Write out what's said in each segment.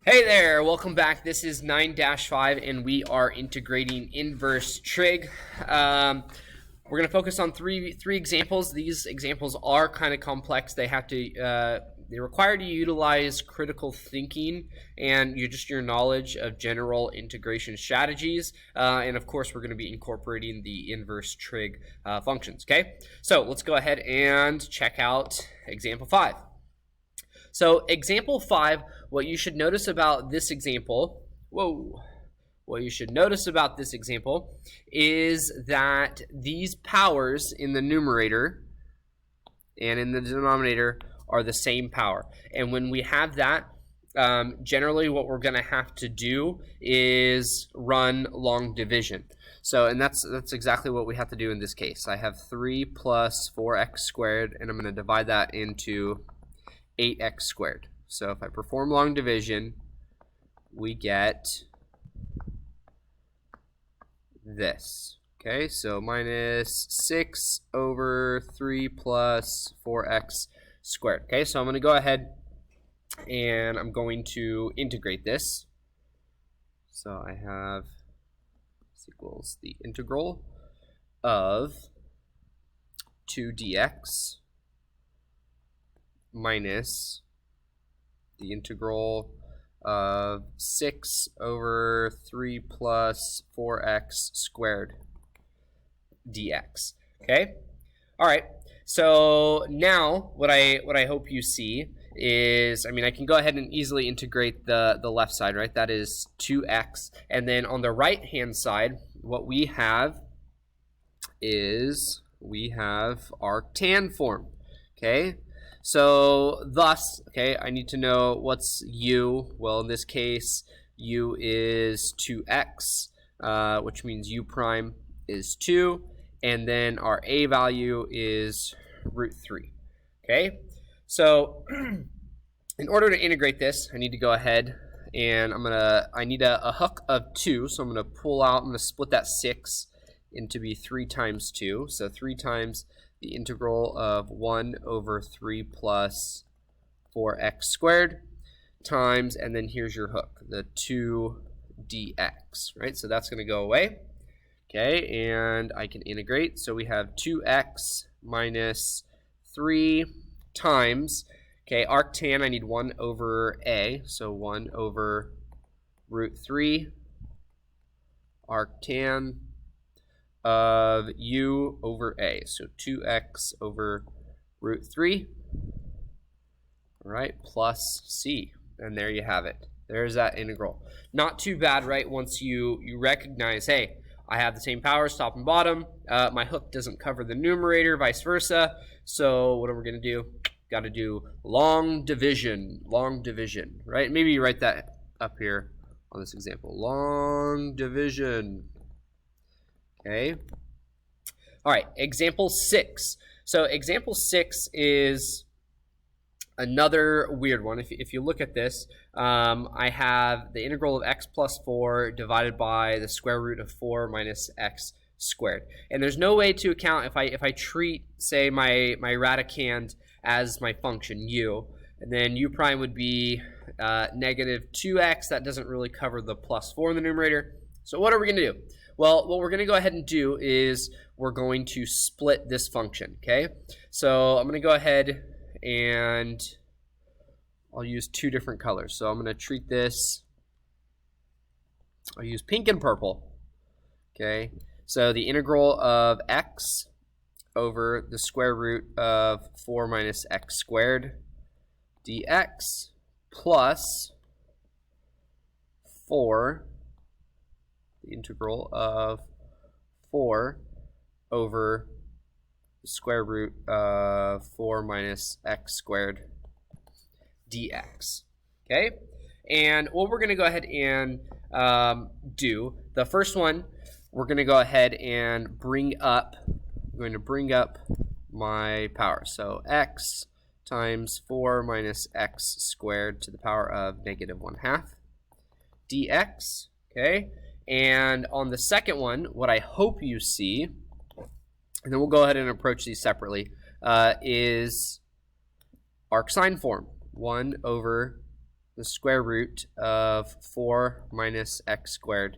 Hey there, welcome back. This is 9-5 and we are integrating inverse trig. We're going to focus on three examples. These examples are kind of complex. They require you to utilize critical thinking and your knowledge of general integration strategies. And of course, we're going to be incorporating the inverse trig functions. Okay, so let's go ahead and check out example 5. So example 5, what you should notice about this example, is that these powers in the numerator and in the denominator are the same power. And when we have that, generally what we're going to have to do is run long division. So, and that's exactly what we have to do in this case. I have 3 plus 4x squared, and I'm going to divide that into 8x squared. So if I perform long division, we get this. Okay, so minus 6 over 3 plus 4x squared. Okay, so I'm going to go ahead and I'm going to integrate this. So I have this equals the integral of 2dx minus the integral of 6 over 3 plus 4x squared dx. Okay? All right. So now what I hope you see is, I can go ahead and easily integrate the left side, right? That is 2x. And then on the right-hand side, what we have is we have arctan form. Okay? So thus, okay, I need to know what's u. Well, in this case, u is 2x, which means u prime is 2. And then our a value is root 3. Okay, so in order to integrate this, I need to go ahead and I need a hook of 2. So I'm going to split that 6 into be 3 times 2. So 3 times the integral of 1 over 3 plus 4x squared times, and then here's your hook, the 2 dx, right? So that's going to go away. Okay, and I can integrate. So we have 2x minus 3 times, okay, arctan, I need 1 over a, so 1 over root 3 arctan of u over a, so 2x over root 3, all right, plus c, and there you have it. There's that integral. Not too bad, right? Once you recognize, hey, I have the same powers, top and bottom. My hook doesn't cover the numerator, vice versa. So what are we going to do? Got to do long division, right? Maybe you write that up here on this example. Long division. Okay. All right, example 6. So example 6 is another weird one. If you look at this, I have the integral of x plus 4 divided by the square root of 4 minus x squared. And there's no way to account if I treat, say, my radicand as my function u, and then u prime would be negative 2x. That doesn't really cover the plus 4 in the numerator. So what are we going to do? Well, what we're going to go ahead and do is we're going to split this function, okay? So I'm going to go ahead and I'll use 2 different colors. So I'm going to treat this, I'll use pink and purple, okay? So the integral of x over the square root of 4 minus x squared dx plus 4, the integral of 4 over the square root of 4 minus x squared dx. Okay, and what we're going to go ahead and do, the first one, we're going to go ahead and bring up my power. So x times 4 minus x squared to the power of negative 1/2 dx. Okay, and on the second one, what I hope you see, and then we'll go ahead and approach these separately, is arcsine form. 1 over the square root of 4 minus x squared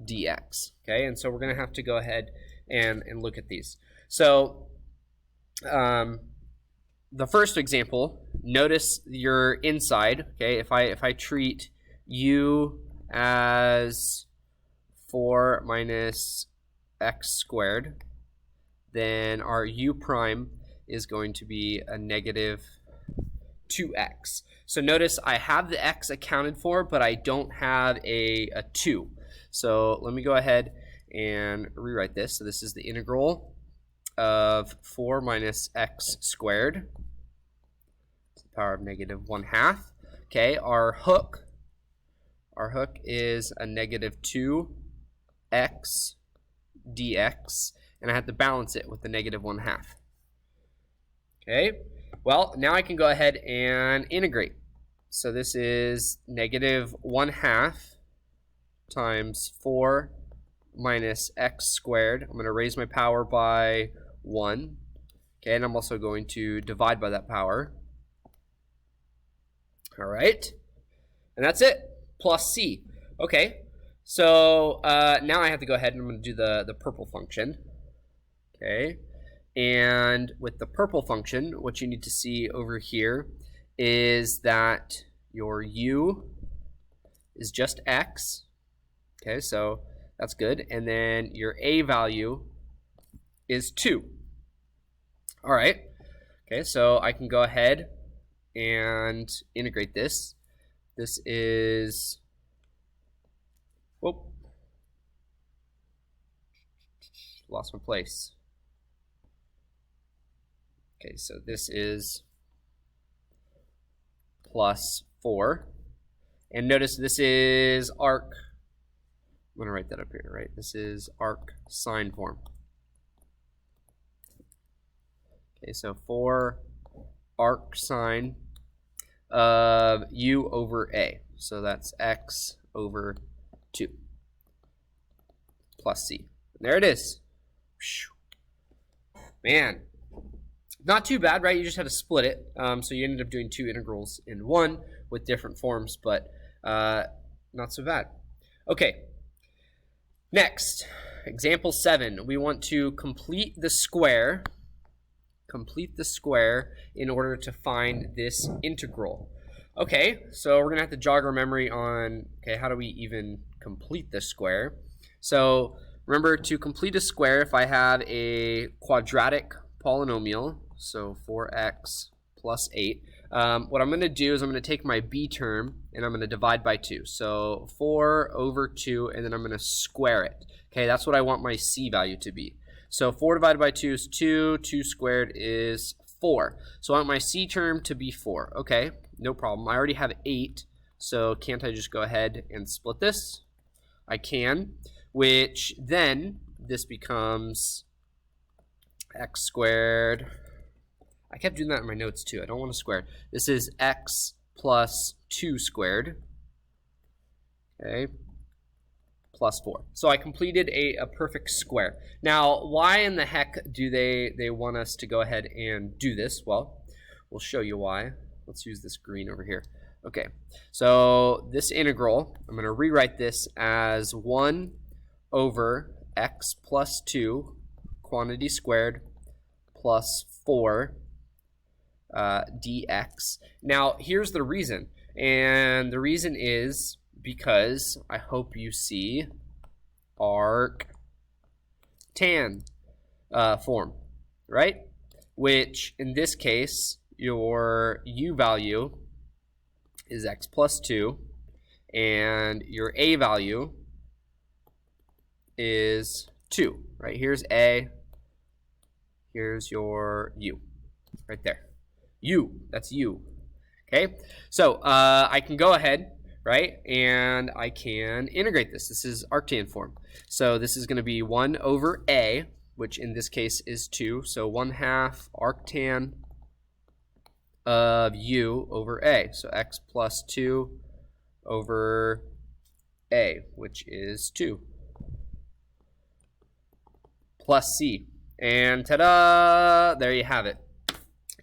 dx. Okay, and so we're going to have to go ahead and look at these. So the first example, notice your inside. Okay, if I treat u as 4 minus x squared, then our u prime is going to be a negative 2x. So notice I have the x accounted for, but I don't have a 2. So let me go ahead and rewrite this. So this is the integral of 4 minus x squared to the power of negative 1/2. Okay, our hook is a negative 2x dx, and I have to balance it with the negative 1/2. Okay, well, now I can go ahead and integrate. So this is negative 1/2 times 4 minus x squared. I'm going to raise my power by 1. Okay, and I'm also going to divide by that power. All right, and that's it, plus c. Okay, so now I have to go ahead and I'm going to do the purple function. Okay, and with the purple function, what you need to see over here is that your u is just x. Okay, so that's good. And then your a value is 2. All right. Okay, so I can go ahead and integrate this. This is, whoop, lost my place. Okay, so this is plus 4. And notice this is arc. I'm going to write that up here, right? This is Arcsine Form. Okay, so for arcsine of u over a. So that's x over 2 plus c. And there it is. Man, not too bad, right? You just had to split it. So you ended up doing 2 integrals in one with different forms, but not so bad. Okay, next, example 7. We want to complete the square. Complete the square in order to find this integral. Okay, so we're going to have to jog our memory on, okay, how do we even complete the square? So remember, to complete a square, if I have a quadratic polynomial, so 4x plus 8, what I'm going to do is I'm going to take my b term and I'm going to divide by 2. So 4 over 2, and then I'm going to square it. Okay, that's what I want my c value to be. So 4 divided by 2 is 2. 2 squared is 4. So I want my c term to be 4. Okay, no problem. I already have 8, so can't I just go ahead and split this? I can, which then this becomes x squared. I kept doing that in my notes too. I don't want to square. This is x plus 2 squared. Okay, plus 4. So I completed a perfect square. Now, why in the heck do they want us to go ahead and do this? Well, we'll show you why. Let's use this green over here. Okay, so this integral, I'm going to rewrite this as 1 over x plus 2 quantity squared plus 4 dx. Now, here's the reason. And the reason is because I hope you see arctan form, right? Which in this case, your u value is x plus 2, and your a value is 2, right? Here's a, here's your u, right there. U, that's u. Okay, so I can go ahead, right, and I can integrate this. This is arctan form. So this is going to be 1 over a, which in this case is 2. So 1/2 arctan of u over a. So x plus 2 over a, which is 2, plus c. And ta-da! There you have it.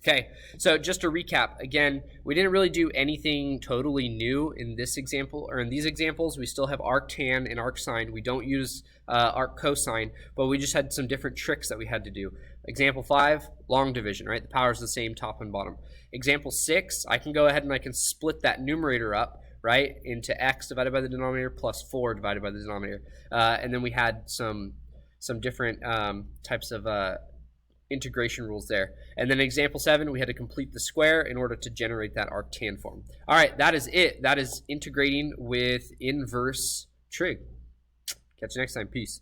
Okay, so just to recap, again, We didn't really do anything totally new in this example, or in these examples. We still have arctan and arcsine. We don't use arccosine, but we just had some different tricks that we had to do. Example 5, long division, right? The power is the same top and bottom. Example 6, I can go ahead and I can split that numerator up, right, into x divided by the denominator plus 4 divided by the denominator. And then we had some different types of integration rules there. And then example 7, we had to complete the square in order to generate that arctan form. All right, that is it. That is integrating with inverse trig. Catch you next time. Peace.